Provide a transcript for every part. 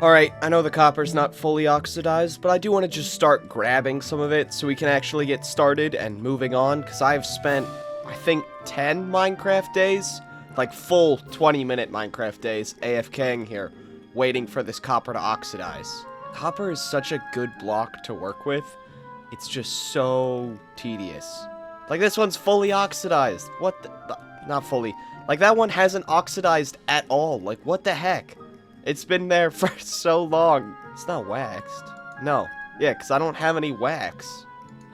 Alright, I know the copper's not fully oxidized, but I do want to just start grabbing some of it so we can actually get started and moving on, because I've spent, I think, 10 Minecraft days, like full 20-minute Minecraft days, AFKing here, waiting for this copper to oxidize. Copper is such a good block to work with, it's just so tedious. Like, this one's fully oxidized. What the? Not fully. Like, that one hasn't oxidized at all. Like, what the heck? It's been there for so long. It's not waxed. No. Yeah, because I don't have any wax.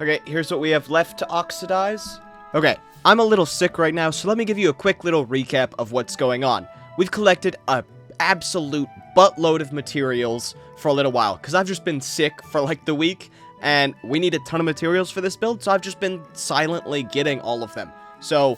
Okay, here's what we have left to oxidize. Okay, I'm a little sick right now, so let me give you a quick little recap of what's going on. We've collected a absolute buttload of materials for a little while, because I've just been sick for like the week, and we need a ton of materials for this build, so I've just been silently getting all of them. So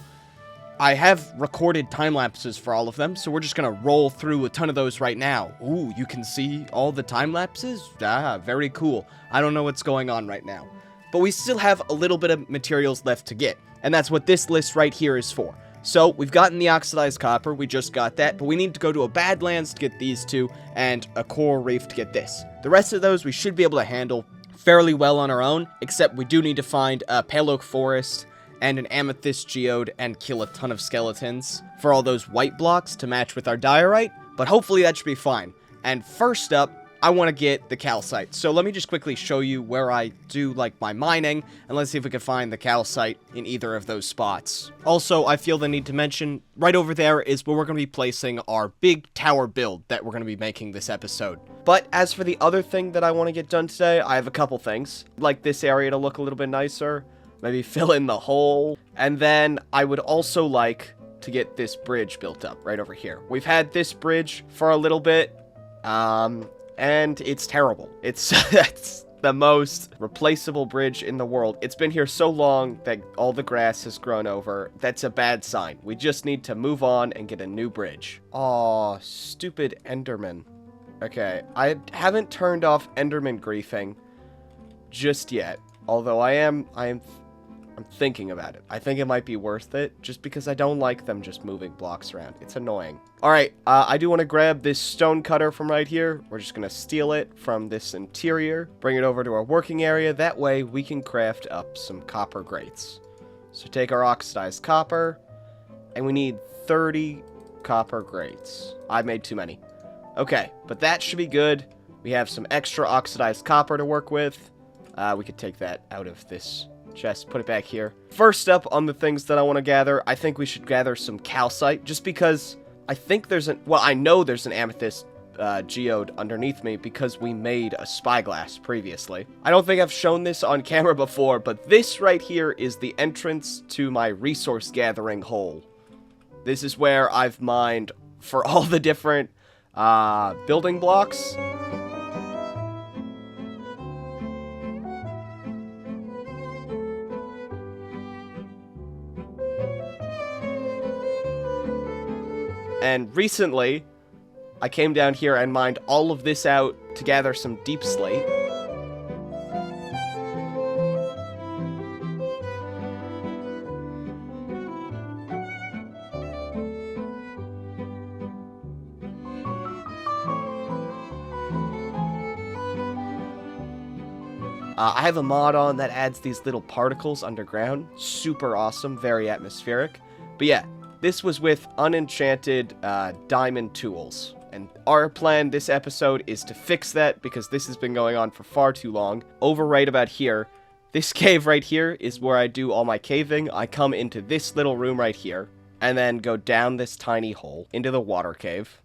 I have recorded time lapses for all of them, so we're just gonna roll through a ton of those right now. Ooh, you can see all the time lapses? Ah, very cool. I don't know what's going on right now. But we still have a little bit of materials left to get, and that's what this list right here is for. So, we've gotten the oxidized copper, we just got that, but we need to go to a Badlands to get these two, and a coral reef to get this. The rest of those we should be able to handle fairly well on our own, except we do need to find a pale oak forest, and an amethyst geode, and kill a ton of skeletons for all those white blocks to match with our diorite, but hopefully that should be fine. And first up, I want to get the calcite. So let me just quickly show you where I do, like, my mining, and let's see if we can find the calcite in either of those spots. Also, I feel the need to mention, right over there is where we're going to be placing our big tower build that we're going to be making this episode. But as for the other thing that I want to get done today, I have a couple things. Like this area to look a little bit nicer, maybe fill in the hole, and then I would also like to get this bridge built up right over here. We've had this bridge for a little bit, and it's terrible. It's the most replaceable bridge in the world. It's been here so long that all the grass has grown over. That's a bad sign. We just need to move on and get a new bridge. Aw, stupid Enderman. Okay, I haven't turned off Enderman griefing just yet, although I'm thinking about it. I think it might be worth it, just because I don't like them just moving blocks around. It's annoying. Alright, I do want to grab this stone cutter from right here. We're just going to steal it from this interior, bring it over to our working area. That way, we can craft up some copper grates. So take our oxidized copper, and we need 30 copper grates. I made too many. Okay, but that should be good. We have some extra oxidized copper to work with. We could take that out of this chest, put it back here. First up on the things that I want to gather, I think we should gather some calcite, just because I think I know there's an amethyst geode underneath me because we made a spyglass previously. I don't think I've shown this on camera before, but this right here is the entrance to my resource gathering hole. This is where I've mined for all the different building blocks. And recently, I came down here and mined all of this out to gather some deep slate. I have a mod on that adds these little particles underground. Super awesome, very atmospheric. But yeah, this was with unenchanted diamond tools. And our plan this episode is to fix that because this has been going on for far too long. Over right about here, this cave right here is where I do all my caving. I come into this little room right here and then go down this tiny hole into the water cave.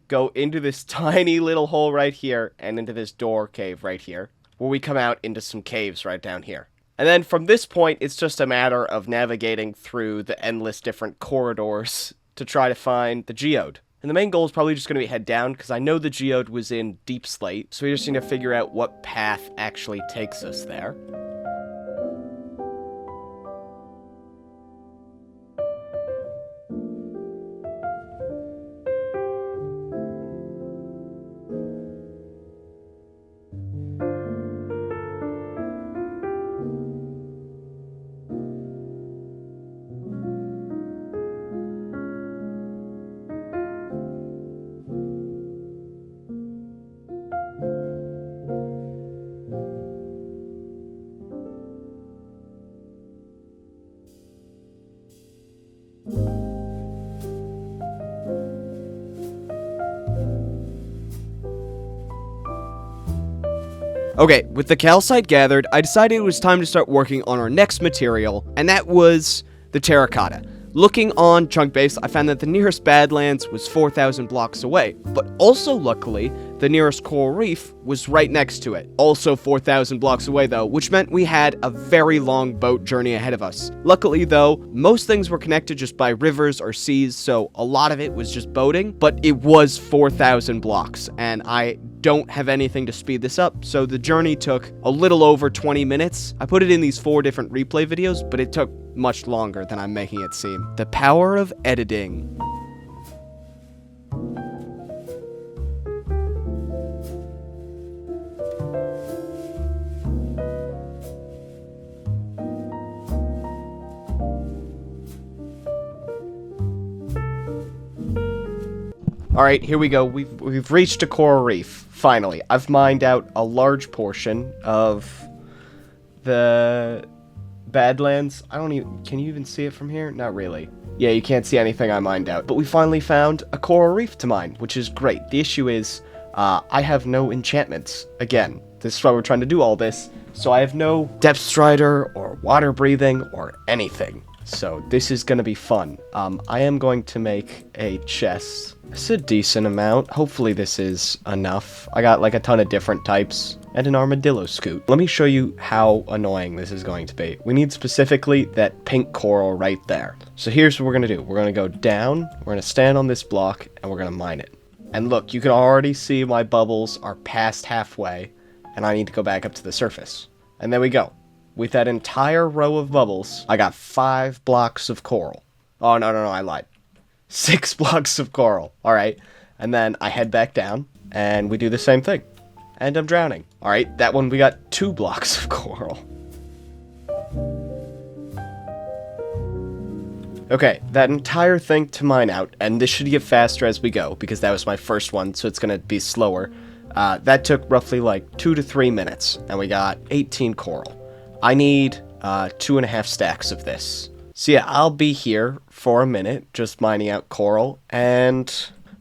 Go into this tiny little hole right here and into this door cave right here, where we come out into some caves right down here. And then from this point, it's just a matter of navigating through the endless different corridors to try to find the geode. And the main goal is probably just going to be head down, because I know the geode was in deep slate, so we just need to figure out what path actually takes us there. Okay, with the calcite gathered, I decided it was time to start working on our next material, and that was the terracotta. Looking on Chunk Base, I found that the nearest Badlands was 4,000 blocks away, but also luckily, the nearest coral reef was right next to it, also 4,000 blocks away though, which meant we had a very long boat journey ahead of us. Luckily though, most things were connected just by rivers or seas, so a lot of it was just boating, but it was 4,000 blocks, and I don't have anything to speed this up, so the journey took a little over 20 minutes. I put it in these 4 different replay videos, but it took much longer than I'm making it seem. The power of editing. Alright, here we go. We've reached a coral reef, finally. I've mined out a large portion of the Badlands. Can you even see it from here? Not really. Yeah, you can't see anything I mined out. But we finally found a coral reef to mine, which is great. The issue is, I have no enchantments. Again, this is why we're trying to do all this. So I have no depth strider or water breathing or anything. So this is gonna be fun. I am going to make a chest. It's a decent amount. Hopefully this is enough. I got like a ton of different types and an armadillo scoot. Let me show you how annoying this is going to be. We need specifically that pink coral right there. So here's what we're gonna do. We're gonna go down, we're gonna stand on this block, and we're gonna mine it. And look, you can already see my bubbles are past halfway, and I need to go back up to the surface. And there we go. With that entire row of bubbles, I got 5 blocks of coral. Oh, no, I lied. 6 blocks of coral. Alright. And then I head back down, and we do the same thing. And I'm drowning. Alright, that one we got 2 blocks of coral. Okay, that entire thing to mine out, and this should get faster as we go, because that was my first one, so it's gonna be slower. That took roughly like 2 to 3 minutes, and we got 18 coral. I need 2.5 stacks of this. So yeah, I'll be here for a minute, just mining out coral, and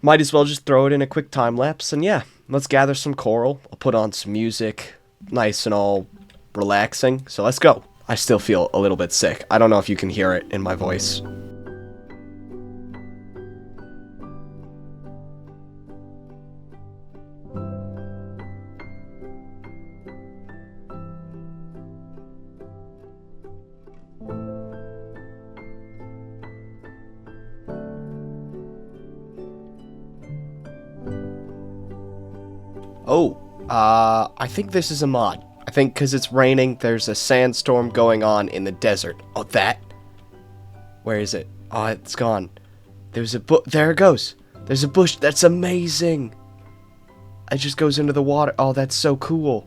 might as well just throw it in a quick time lapse, and yeah, let's gather some coral. I'll put on some music, nice and all relaxing, so let's go. I still feel a little bit sick. I don't know if you can hear it in my voice. Oh, I think this is a mod. I think because it's raining, there's a sandstorm going on in the desert. Oh, that? Where is it? Oh, it's gone. There's a there it goes. There's a bush. That's amazing. It just goes into the water. Oh, that's so cool.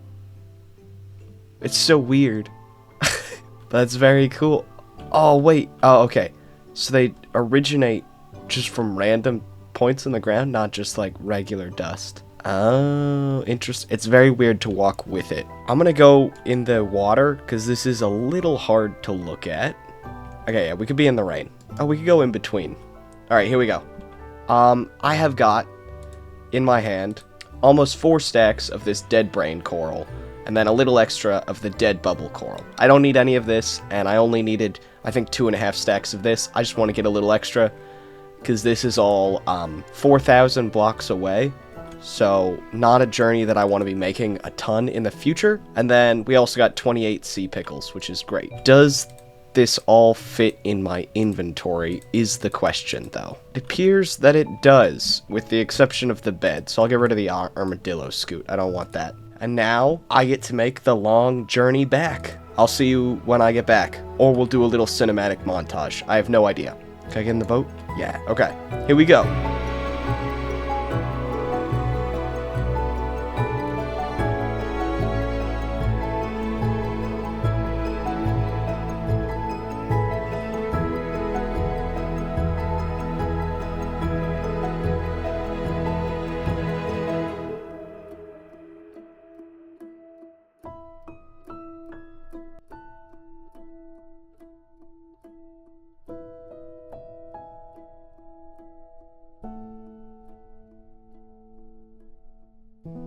It's so weird. That's very cool. Oh, wait. Oh, okay. So they originate just from random points in the ground, not just like regular dust. Oh, interesting. It's very weird to walk with it. I'm gonna go in the water, because this is a little hard to look at. Okay, yeah, we could be in the rain. Oh, we could go in between. Alright, here we go. I have got, in my hand, almost 4 stacks of this dead brain coral, and then a little extra of the dead bubble coral. I don't need any of this, and I only needed, I think, 2.5 stacks of this. I just want to get a little extra, because this is all 4,000 blocks away. So, not a journey that I want to be making a ton in the future. And then we also got 28 sea pickles, which is great. Does this all fit in my inventory is the question, though. It appears that it does, with the exception of the bed. So I'll get rid of the armadillo scoot. I don't want that. And now, I get to make the long journey back. I'll see you when I get back. Or we'll do a little cinematic montage. I have no idea. Can I get in the boat? Yeah, okay. Here we go.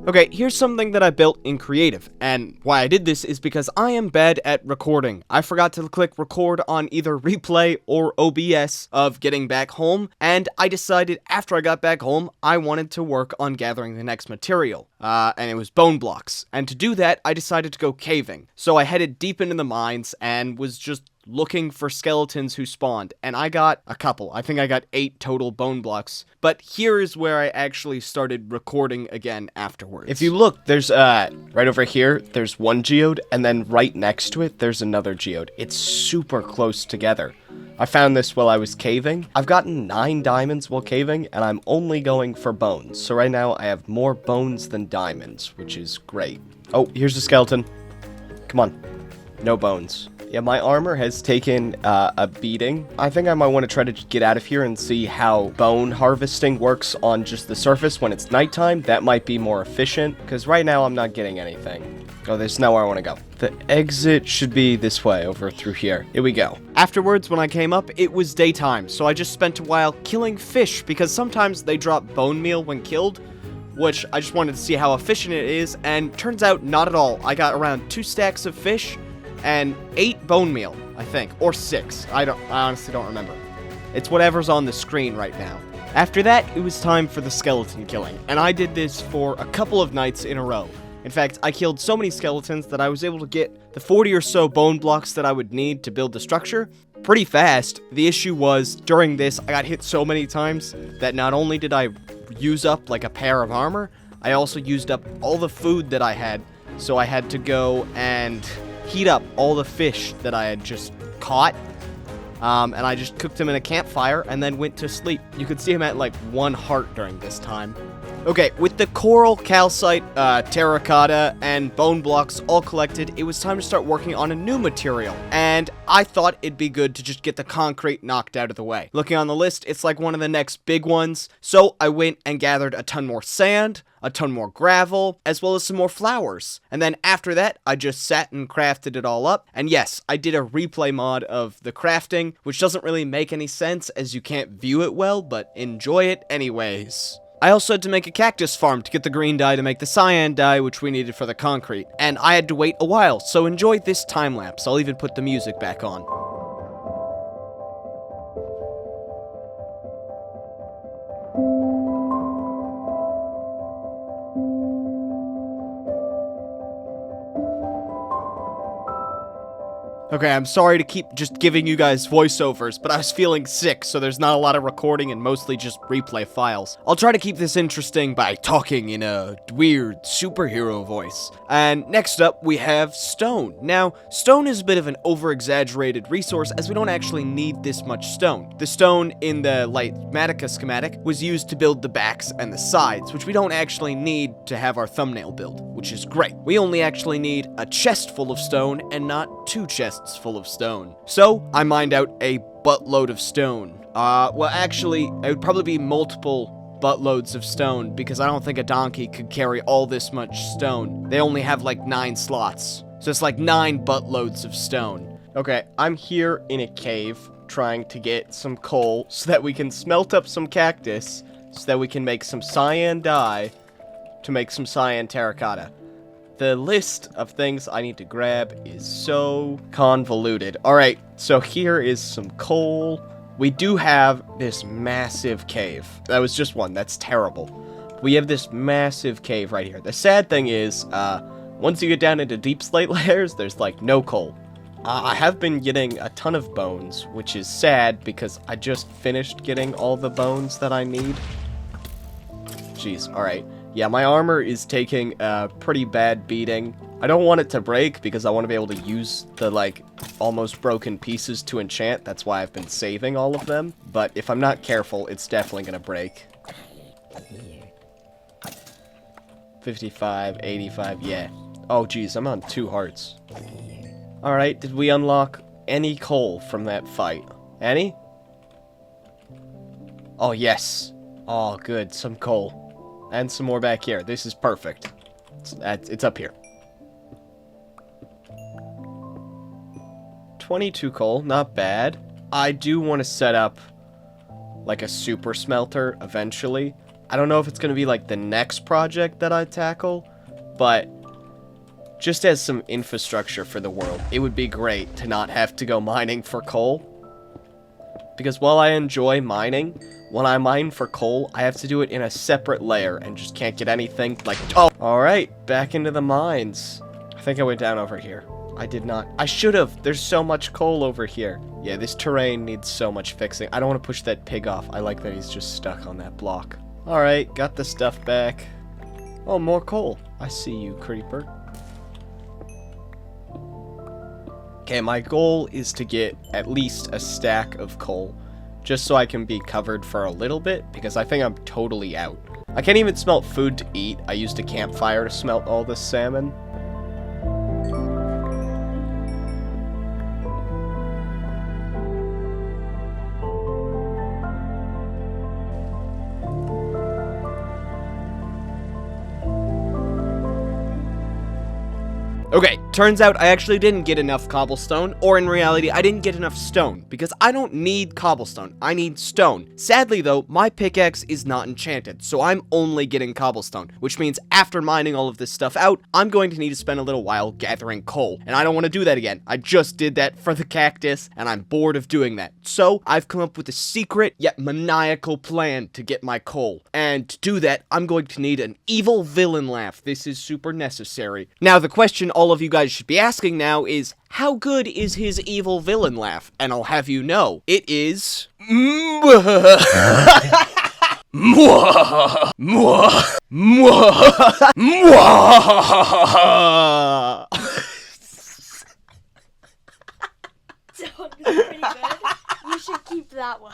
Okay, here's something that I built in Creative, and why I did this is because I am bad at recording. I forgot to click record on either Replay or OBS of getting back home, and I decided after I got back home, I wanted to work on gathering the next material, and it was bone blocks. And to do that, I decided to go caving. So I headed deep into the mines and was just looking for skeletons who spawned, and I got a couple. I think I got 8 total bone blocks, but here is where I actually started recording again afterwards. If you look, there's, right over here, there's one geode, and then right next to it, there's another geode. It's super close together. I found this while I was caving. I've gotten 9 diamonds while caving, and I'm only going for bones. So right now, I have more bones than diamonds, which is great. Oh, here's a skeleton. Come on. No bones. Yeah, my armor has taken a beating. I think I might want to try to get out of here and see how bone harvesting works on just the surface when it's nighttime. That might be more efficient, because right now I'm not getting anything. Oh, there's nowhere I want to go. The exit should be this way, over through here. Here we go. Afterwards, when I came up, it was daytime, so I just spent a while killing fish, because sometimes they drop bone meal when killed, which I just wanted to see how efficient it is, and turns out not at all. I got around 2 stacks of fish, and 8 bone meal, I think, or 6. I honestly don't remember. It's whatever's on the screen right now. After that, it was time for the skeleton killing, and I did this for a couple of nights in a row. In fact, I killed so many skeletons that I was able to get the 40 or so bone blocks that I would need to build the structure pretty fast. The issue was, during this, I got hit so many times that not only did I use up like a pair of armor, I also used up all the food that I had, so I had to go and heat up all the fish that I had just caught, and I just cooked them in a campfire and then went to sleep. You could see him at like 1 heart during this time. Okay, with the coral, calcite, terracotta, and bone blocks all collected, it was time to start working on a new material, and I thought it'd be good to just get the concrete knocked out of the way. Looking on the list, it's like one of the next big ones, so I went and gathered a ton more sand, a ton more gravel, as well as some more flowers. And then after that, I just sat and crafted it all up. And yes, I did a replay mod of the crafting, which doesn't really make any sense as you can't view it well, but enjoy it anyways. I also had to make a cactus farm to get the green dye to make the cyan dye, which we needed for the concrete. And I had to wait a while, so enjoy this time lapse. I'll even put the music back on. Okay, I'm sorry to keep just giving you guys voiceovers, but I was feeling sick, so there's not a lot of recording and mostly just replay files. I'll try to keep this interesting by talking in a weird superhero voice. And next up, we have stone. Now, stone is a bit of an over-exaggerated resource as we don't actually need this much stone. The stone in the Lightmatica schematic was used to build the backs and the sides, which we don't actually need to have our thumbnail build, which is great. We only actually need a chest full of stone and not 2 chests full of stone. So, I mined out a buttload of stone. Well, actually, it would probably be multiple buttloads of stone, because I don't think a donkey could carry all this much stone. They only have like 9 slots. So it's like 9 buttloads of stone. Okay, I'm here in a cave trying to get some coal so that we can smelt up some cactus so that we can make some cyan dye to make some cyan terracotta. The list of things I need to grab is so convoluted. Alright, so here is some coal. We do have this massive cave. That was just one. That's terrible. We have this massive cave right here. The sad thing is, once you get down into deep slate layers, there's like no coal. I have been getting a ton of bones, which is sad because I just finished getting all the bones that I need. Jeez, alright. Yeah, my armor is taking a pretty bad beating. I don't want it to break because I want to be able to use the, like, almost broken pieces to enchant. That's why I've been saving all of them. But if I'm not careful, it's definitely going to break. 55, 85, yeah. Oh, geez, I'm on 2 hearts. Alright, did we unlock any coal from that fight? Any? Oh, yes. Oh, good, some coal. And some more back here. This is perfect. It's up here. 22 coal, not bad. I do want to set up like a super smelter eventually, I don't know if it's going to be like the next project that I tackle, but just as some infrastructure for the world, it would be great to not have to go mining for coal. Because while I enjoy mining, when I mine for coal, I have to do it in a separate layer and just can't get anything like, oh. Alright, back into the mines. I think I went down over here. I did not. I should have. There's so much coal over here. Yeah, this terrain needs so much fixing. I don't want to push that pig off. I like that he's just stuck on that block. Alright, got the stuff back. Oh, more coal. I see you, creeper. Okay, my goal is to get at least a stack of coal, just so I can be covered for a little bit, because I think I'm totally out. I can't even smelt food to eat. I used a campfire to smelt all this salmon. Okay, turns out I actually didn't get enough cobblestone, or in reality, I didn't get enough stone, because I don't need cobblestone, I need stone. Sadly though, my pickaxe is not enchanted, so I'm only getting cobblestone, which means after mining all of this stuff out, I'm going to need to spend a little while gathering coal, and I don't want to do that again. I just did that for the cactus, and I'm bored of doing that. So, I've come up with a secret, yet maniacal plan to get my coal, and to do that, I'm going to need an evil villain laugh. This is super necessary. Now, the question all of you guys should be asking now is, how good is his evil villain laugh? And I'll have you know, it is... Pretty good. You should keep that one.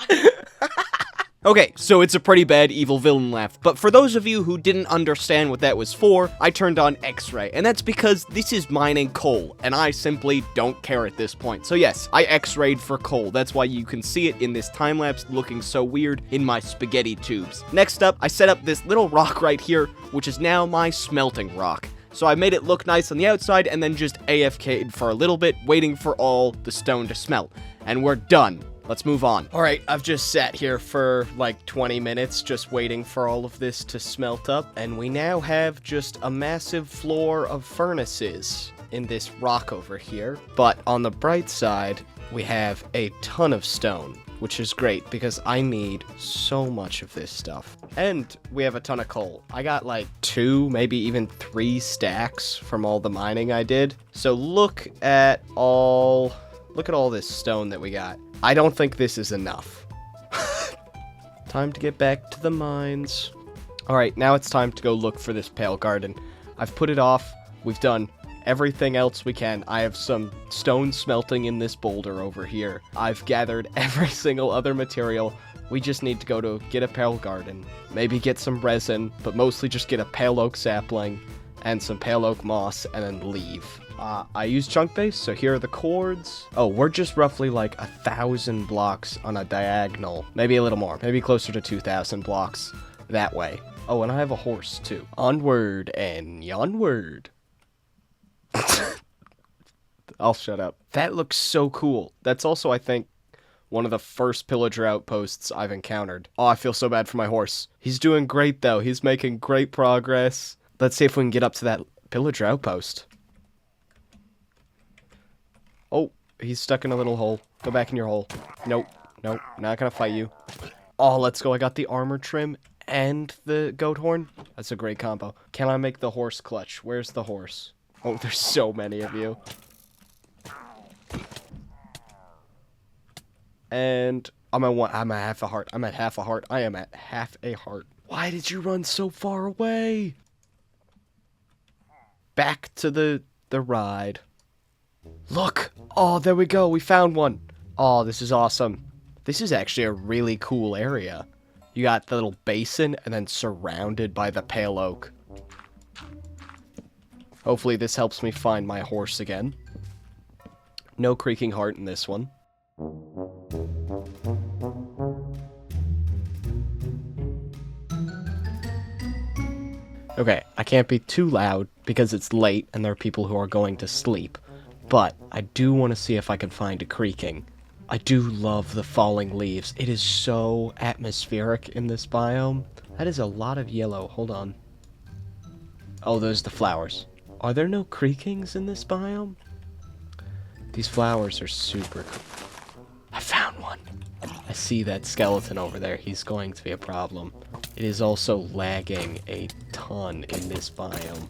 Okay, so it's a pretty bad evil villain laugh, but for those of you who didn't understand what that was for, I turned on X-ray, and that's because this is mining coal, and I simply don't care at this point. So yes, I X-rayed for coal. That's why you can see it in this time-lapse looking so weird in my spaghetti tubes. Next up, I set up this little rock right here, which is now my smelting rock. So I made it look nice on the outside and then just AFK'd for a little bit, waiting for all the stone to smelt. And we're done. Let's move on. Alright, I've just sat here for like 20 minutes just waiting for all of this to smelt up, and we now have just a massive floor of furnaces in this rock over here. But on the bright side, we have a ton of stone, which is great because I need so much of this stuff. And we have a ton of coal. I got like 2, maybe even 3 stacks from all the mining I did. So look at all this stone that we got. I don't think this is enough. Time to get back to the mines. Alright, now it's time to go look for this pale garden. I've put it off. We've done everything else we can. I have some stone smelting in this boulder over here. I've gathered every single other material. We just need to go to get a pale garden. Maybe get some resin, but mostly just get a pale oak sapling and some pale oak moss and then leave. I use chunk base, so here are the cords. Oh, we're just roughly like 1,000 blocks on a diagonal. Maybe a little more. Maybe closer to 2,000 blocks that way. Oh, and I have a horse too. Onward and onward. I'll shut up. That looks so cool. That's also, I think, one of the first pillager outposts I've encountered. Oh, I feel so bad for my horse. He's doing great, though. He's making great progress. Let's see if we can get up to that pillager outpost. Oh, he's stuck in a little hole. Go back in your hole. Nope. Nope. Not gonna fight you. Oh, let's go. I got the armor trim and the goat horn. That's a great combo. Can I make the horse clutch? Where's the horse? Oh, there's so many of you. And I'm at half a heart. I'm at half a heart. I am at half a heart. Why did you run so far away? Back to the ride. Look! Oh, there we go. We found one. Oh, this is awesome. This is actually a really cool area. You got the little basin and then surrounded by the pale oak. Hopefully this helps me find my horse again. No creaking heart in this one. Okay, I can't be too loud because it's late and there are people who are going to sleep. But I do want to see if I can find a creaking. I do love the falling leaves. It is so atmospheric in this biome. That is a lot of yellow. Hold on. Oh, those are the flowers. Are there no creakings in this biome? These flowers are super cool. I found one. I see that skeleton over there. He's going to be a problem. It is also lagging a ton in this biome.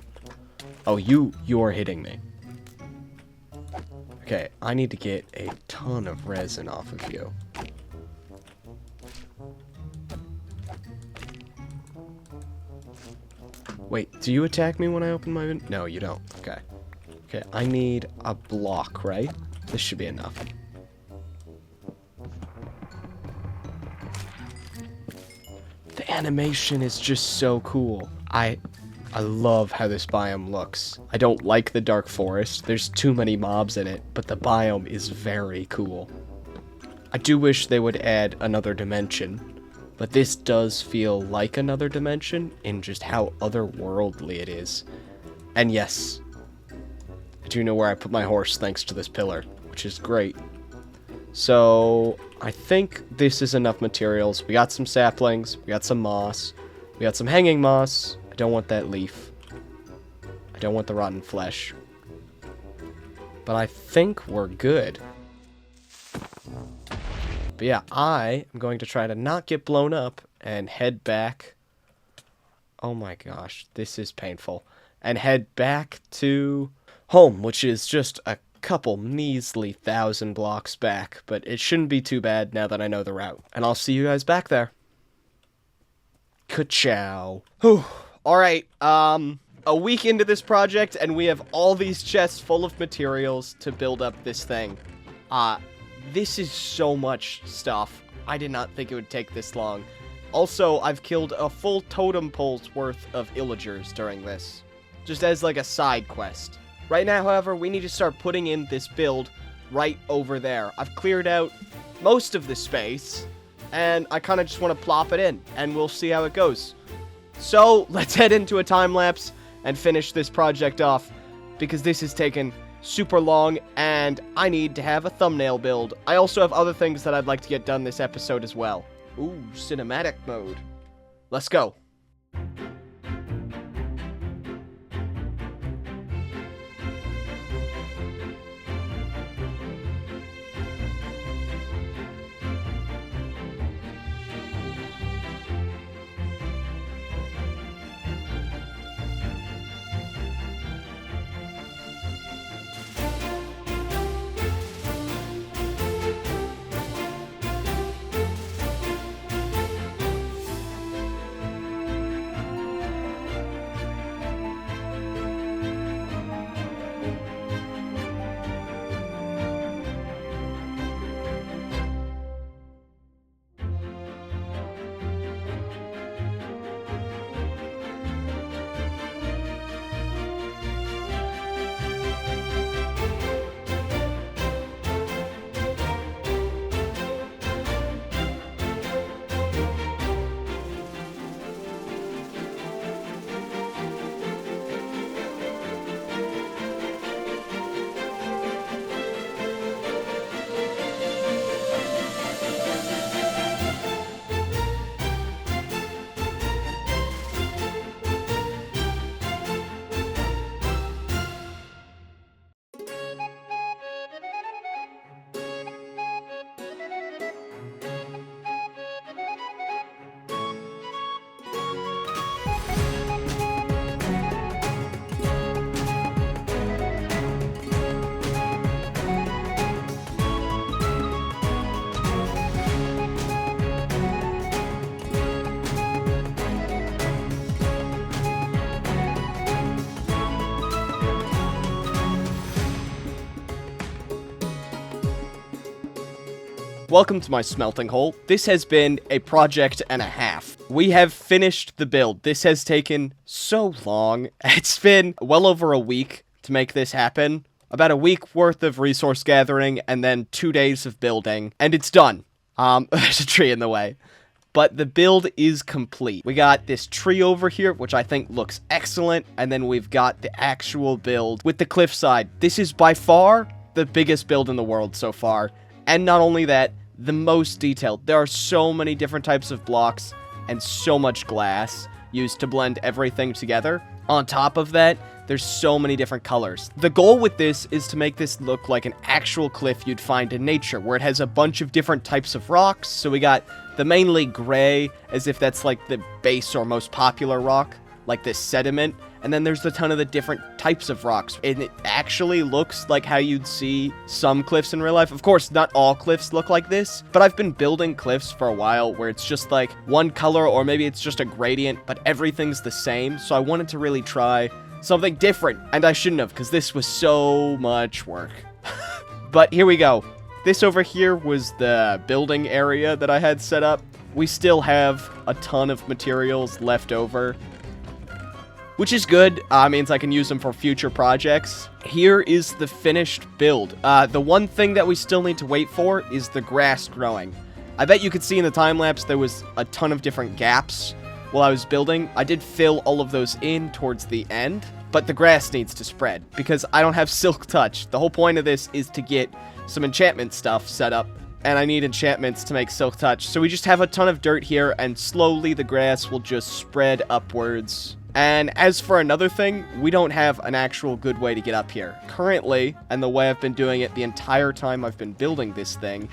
Oh, you're hitting me. Okay, I need to get a ton of resin off of you. Wait, do you attack me when I open my... No, you don't. Okay. Okay, I need a block, right? This should be enough. The animation is just so cool. I love how this biome looks. I don't like the dark forest. There's too many mobs in it, but the biome is very cool. I do wish they would add another dimension, but this does feel like another dimension in just how otherworldly it is. And yes, I do know where I put my horse thanks to this pillar, which is great. So, I think this is enough materials. We got some saplings, we got some moss, we got some hanging moss. I don't want that leaf. I don't want the rotten flesh. But I think we're good. But yeah, I am going to try to not get blown up and head back. Oh my gosh, this is painful. And head back to home, which is just a couple measly 1,000 blocks back. But it shouldn't be too bad now that I know the route. And I'll see you guys back there. Ka-chow. Whew. Alright, a week into this project, and we have all these chests full of materials to build up this thing. This is so much stuff. I did not think it would take this long. Also, I've killed a full totem pole's worth of illagers during this, just as like a side quest. Right now, however, we need to start putting in this build right over there. I've cleared out most of the space, and I kind of just want to plop it in, and we'll see how it goes. So, let's head into a time-lapse and finish this project off, because this has taken super long, and I need to have a thumbnail build. I also have other things that I'd like to get done this episode as well. Ooh, cinematic mode. Let's go. Welcome to my smelting hole. This has been a project and a half. We have finished the build. This has taken so long. It's been well over a week to make this happen. About a week worth of resource gathering and then 2 days of building. And it's done. There's a tree in the way. But the build is complete. We got this tree over here, which I think looks excellent. And then we've got the actual build with the cliffside. This is by far the biggest build in the world so far. And not only that, the most detailed. There are so many different types of blocks, and so much glass used to blend everything together. On top of that, there's so many different colors. The goal with this is to make this look like an actual cliff you'd find in nature, where it has a bunch of different types of rocks. So we got the mainly gray, as if that's like the base or most popular rock, like this sediment. And then there's a ton of the different types of rocks. And it actually looks like how you'd see some cliffs in real life. Of course, not all cliffs look like this, but I've been building cliffs for a while where it's just like one color, or maybe it's just a gradient, but everything's the same. So I wanted to really try something different, and I shouldn't have, because this was so much work. But here we go. This over here was the building area that I had set up. We still have a ton of materials left over, which is good. Means I can use them for future projects. Here is the finished build. The one thing that we still need to wait for is the grass growing. I bet you could see in the time-lapse there was a ton of different gaps while I was building. I did fill all of those in towards the end, but the grass needs to spread because I don't have Silk Touch. The whole point of this is to get some enchantment stuff set up, and I need enchantments to make Silk Touch. So we just have a ton of dirt here, and slowly the grass will just spread upwards. And as for another thing, we don't have an actual good way to get up here. Currently, and the way I've been doing it the entire time I've been building this thing,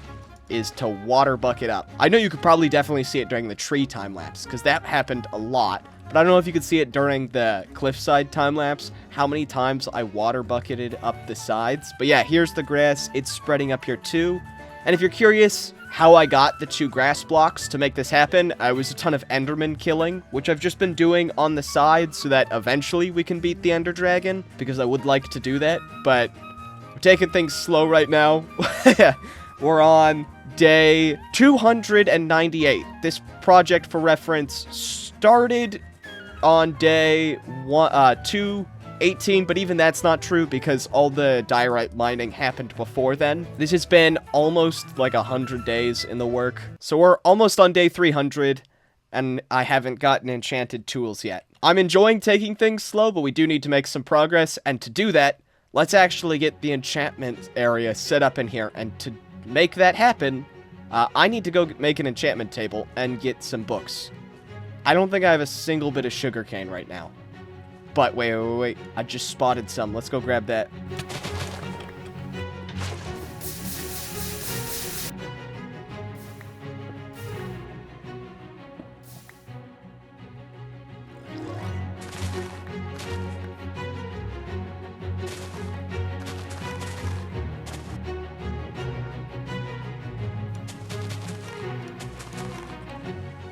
is to water bucket up. I know you could probably definitely see it during the tree time-lapse, because that happened a lot. But I don't know if you could see it during the cliffside time-lapse, how many times I water bucketed up the sides. But yeah, here's the grass. It's spreading up here too. And if you're curious how I got the 2 grass blocks to make this happen, I was a ton of Enderman killing, which I've just been doing on the side so that eventually we can beat the Ender Dragon, because I would like to do that, but we're taking things slow right now. We're on day 298. This project, for reference, started on day 218, but even that's not true because all the diorite mining happened before then. This has been almost like 100 days in the work. So we're almost on day 300, and I haven't gotten enchanted tools yet. I'm enjoying taking things slow, but we do need to make some progress, and to do that, let's actually get the enchantment area set up in here, and to make that happen, I need to go make an enchantment table and get some books. I don't think I have a single bit of sugarcane right now. But wait. I just spotted some. Let's go grab that.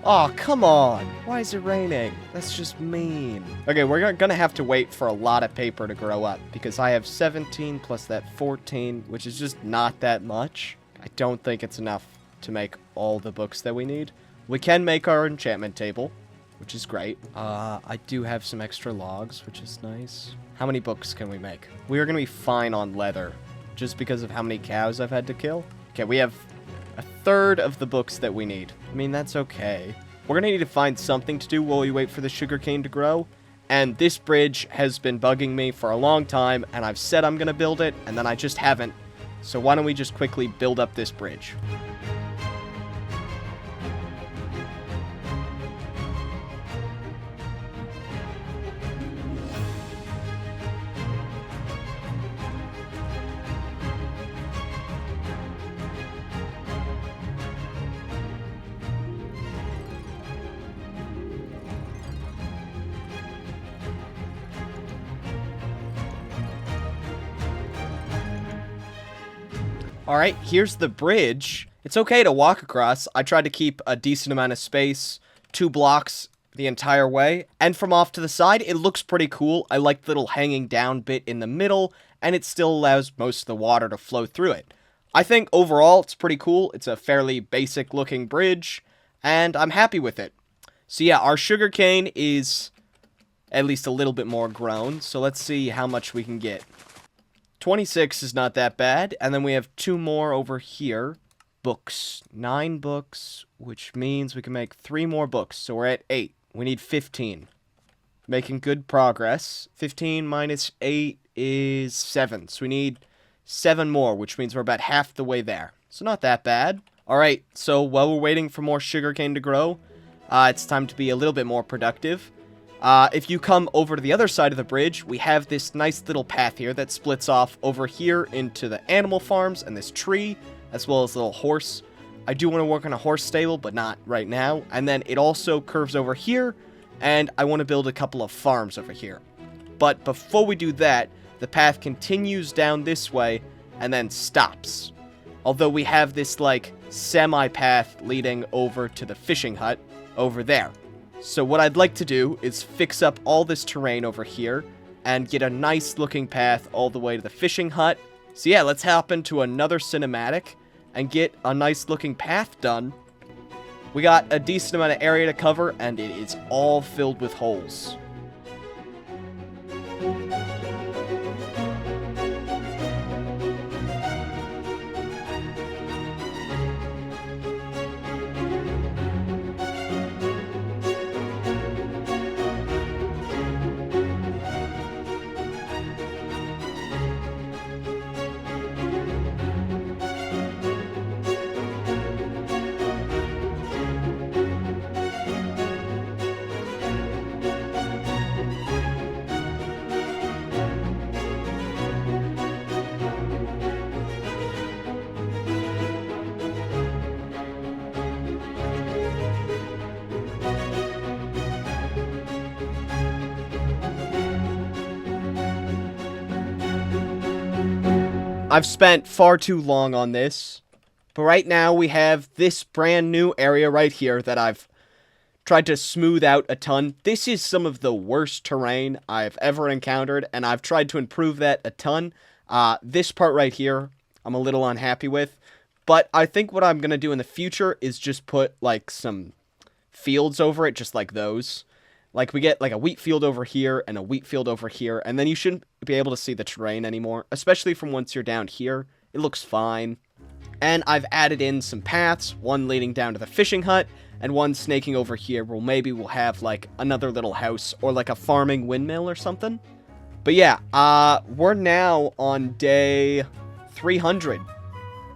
Oh, come on. Why is it raining? That's just mean. Okay, we're gonna have to wait for a lot of paper to grow up because I have 17 plus that 14, which is just not that much. I don't think it's enough to make all the books that we need. We can make our enchantment table, which is great. I do have some extra logs, which is nice. How many books can we make? We are gonna be fine on leather just because of how many cows I've had to kill. Okay, we have a third of the books that we need. I mean, that's okay. We're gonna need to find something to do while we wait for the sugarcane to grow. And this bridge has been bugging me for a long time, and I've said I'm gonna build it, and then I just haven't. So why don't we just quickly build up this bridge? Alright, here's the bridge. It's okay to walk across. I tried to keep a decent amount of space, 2 blocks the entire way. And from off to the side, it looks pretty cool. I like the little hanging down bit in the middle, and it still allows most of the water to flow through it. I think overall it's pretty cool. It's a fairly basic looking bridge, and I'm happy with it. So yeah, our sugarcane is at least a little bit more grown, so let's see how much we can get. 26 is not that bad, and then we have 2 more over here. Books. 9 books, which means we can make 3 more books, so we're at 8. We need 15. Making good progress. 15 minus 8 is 7, so we need 7 more, which means we're about half the way there. So not that bad. Alright, so while we're waiting for more sugarcane to grow, It's time to be a little bit more productive. If you come over to the other side of the bridge, we have this nice little path here that splits off over here into the animal farms and this tree, as well as a little horse. I do want to work on a horse stable, but not right now. And then it also curves over here, and I want to build a couple of farms over here. But before we do that, the path continues down this way and then stops. Although we have this, like, semi-path leading over to the fishing hut over there. So what I'd like to do is fix up all this terrain over here and get a nice looking path all the way to the fishing hut. So yeah, let's hop into another cinematic and get a nice looking path done. We got a decent amount of area to cover, and it is all filled with holes. I've spent far too long on this, but right now we have this brand new area right here that I've tried to smooth out a ton. This is some of the worst terrain I've ever encountered, and I've tried to improve that a ton. This part right here, I'm a little unhappy with, but I think what I'm going to do in the future is just put, like, some fields over it, just like those. Like, we get, like, a wheat field over here and a wheat field over here, and then you shouldn't be able to see the terrain anymore, especially from once you're down here. It looks fine. And I've added in some paths, one leading down to the fishing hut, and one snaking over here where maybe we'll have, like, another little house or, like, a farming windmill or something. But yeah, we're now on day 300.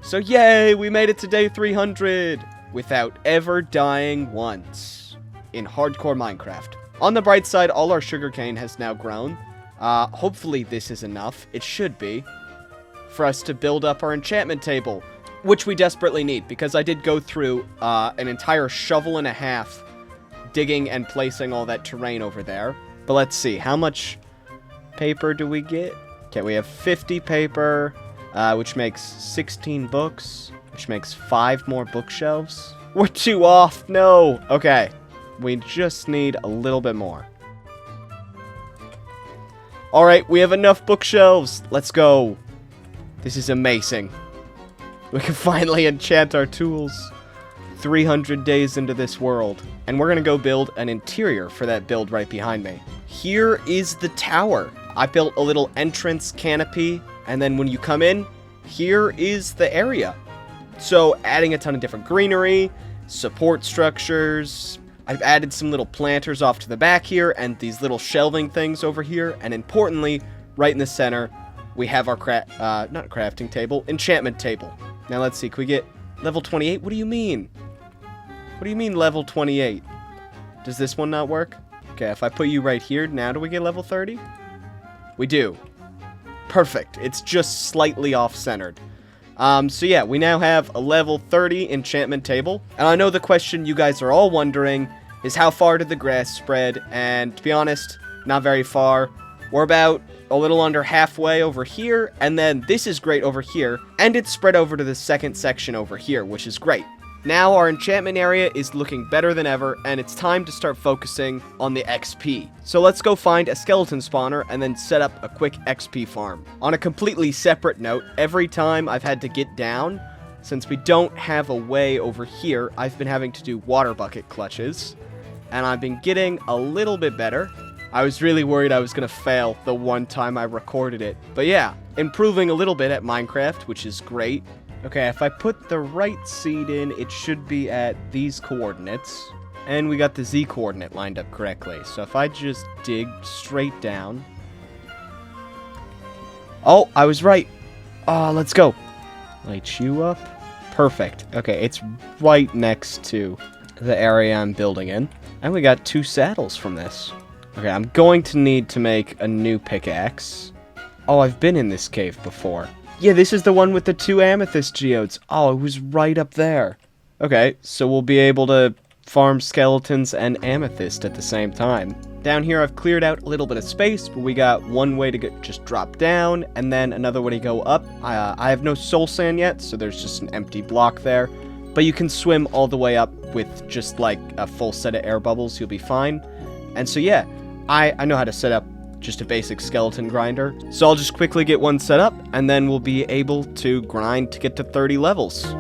So yay, we made it to day 300 without ever dying once in hardcore Minecraft. On the bright side, all our sugarcane has now grown. Hopefully this is enough. It should be. For us to build up our enchantment table, which we desperately need, because I did go through an entire shovel and a half digging and placing all that terrain over there. But let's see, how much paper do we get? Okay, we have 50 paper, which makes 16 books, which makes 5 more bookshelves. We're too off, no! Okay. We just need a little bit more. Alright, we have enough bookshelves. Let's go. This is amazing. We can finally enchant our tools. 300 days into this world. And we're going to go build an interior for that build right behind me. Here is the tower. I built a little entrance canopy. And then when you come in, here is the area. So adding a ton of different greenery, support structures. I've added some little planters off to the back here, and these little shelving things over here, and importantly, right in the center, we have our not crafting table, enchantment table. Now let's see, can we get level 28? What do you mean? What do you mean level 28? Does this one not work? Okay, if I put you right here, now do we get level 30? We do. Perfect. It's just slightly off-centered. So yeah, we now have a level 30 enchantment table. And I know the question you guys are all wondering is how far did the grass spread? And to be honest, not very far. We're about a little under halfway over here, and then this is great over here, and it's spread over to the second section over here, which is great. Now our enchantment area is looking better than ever, and it's time to start focusing on the XP. So let's go find a skeleton spawner and then set up a quick XP farm. On a completely separate note, every time I've had to get down, since we don't have a way over here, I've been having to do water bucket clutches, and I've been getting a little bit better. I was really worried I was going to fail the one time I recorded it. But yeah, improving a little bit at Minecraft, which is great. Okay, if I put the right seed in, it should be at these coordinates. And we got the Z coordinate lined up correctly. So if I just dig straight down. Oh, I was right. Oh, let's go. Light you up. Perfect. Okay, it's right next to... the area I'm building in. And we got 2 saddles from this. Okay, I'm going to need to make a new pickaxe. Oh, I've been in this cave before. Yeah, this is the one with the 2 amethyst geodes. Oh, it was right up there. Okay, so we'll be able to farm skeletons and amethyst at the same time. Down here, I've cleared out a little bit of space, but we got one way to just drop down, and then another way to go up. I have no soul sand yet, so there's just an empty block there. But you can swim all the way up with just like a full set of air bubbles, you'll be fine. And so yeah, I know how to set up just a basic skeleton grinder. So I'll just quickly get one set up, and then we'll be able to grind to get to 30 levels.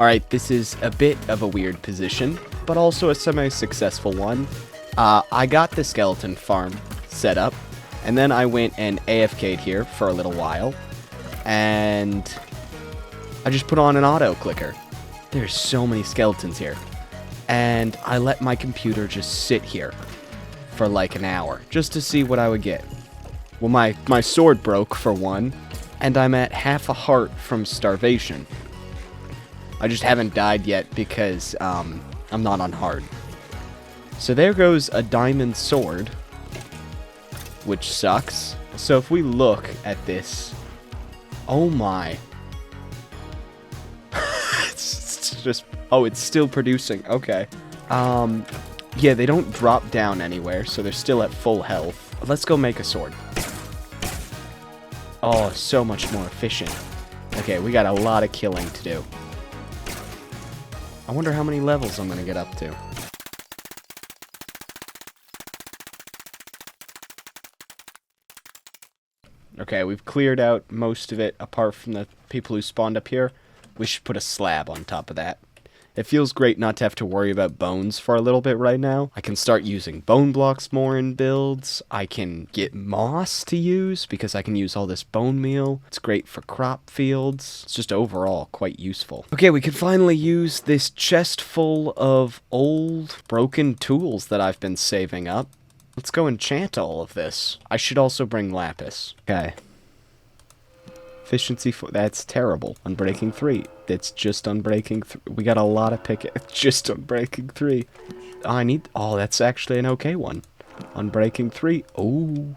Alright, this is a bit of a weird position, but also a semi-successful one. I got the skeleton farm set up, and then I went and AFK'd here for a little while, and I just put on an auto clicker. There's so many skeletons here, and I let my computer just sit here for like an hour, just to see what I would get. Well, my sword broke, for one, and I'm at half a heart from starvation. I just haven't died yet because I'm not on hard. So there goes a diamond sword, which sucks. So if we look at this, oh my. It's just, oh, it's still producing. Okay. Yeah, they don't drop down anywhere, so they're still at full health. Let's go make a sword. Oh, so much more efficient. Okay, we got a lot of killing to do. I wonder how many levels I'm going to get up to. Okay, we've cleared out most of it, apart from the people who spawned up here. We should put a slab on top of that. It feels great not to have to worry about bones for a little bit right now. I can start using bone blocks more in builds. I can get moss to use because I can use all this bone meal. It's great for crop fields. It's just overall quite useful. Okay, we can finally use this chest full of old broken tools that I've been saving up. Let's go enchant all of this. I should also bring lapis. Okay. Efficiency 4, that's terrible. Unbreaking 3, it's just unbreaking 3. We got a lot of just unbreaking 3. Oh, that's actually an okay one. Unbreaking 3, oh.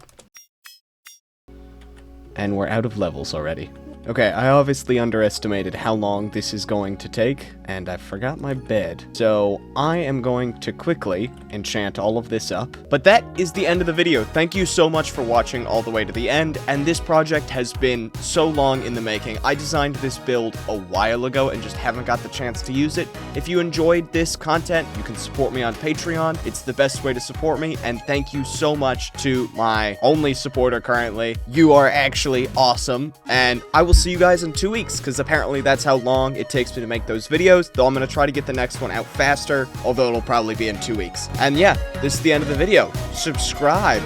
And we're out of levels already. Okay, I obviously underestimated how long this is going to take, and I forgot my bed. So I am going to quickly enchant all of this up. But that is the end of the video. Thank you so much for watching all the way to the end, and this project has been so long in the making. I designed this build a while ago and just haven't got the chance to use it. If you enjoyed this content, you can support me on Patreon. It's the best way to support me, and thank you so much to my only supporter currently. You are actually awesome, and I will see you guys in 2 weeks, because apparently that's how long it takes me to make those videos, though I'm going to try to get the next one out faster, although it'll probably be in 2 weeks. And yeah, this is the end of the video. Subscribe.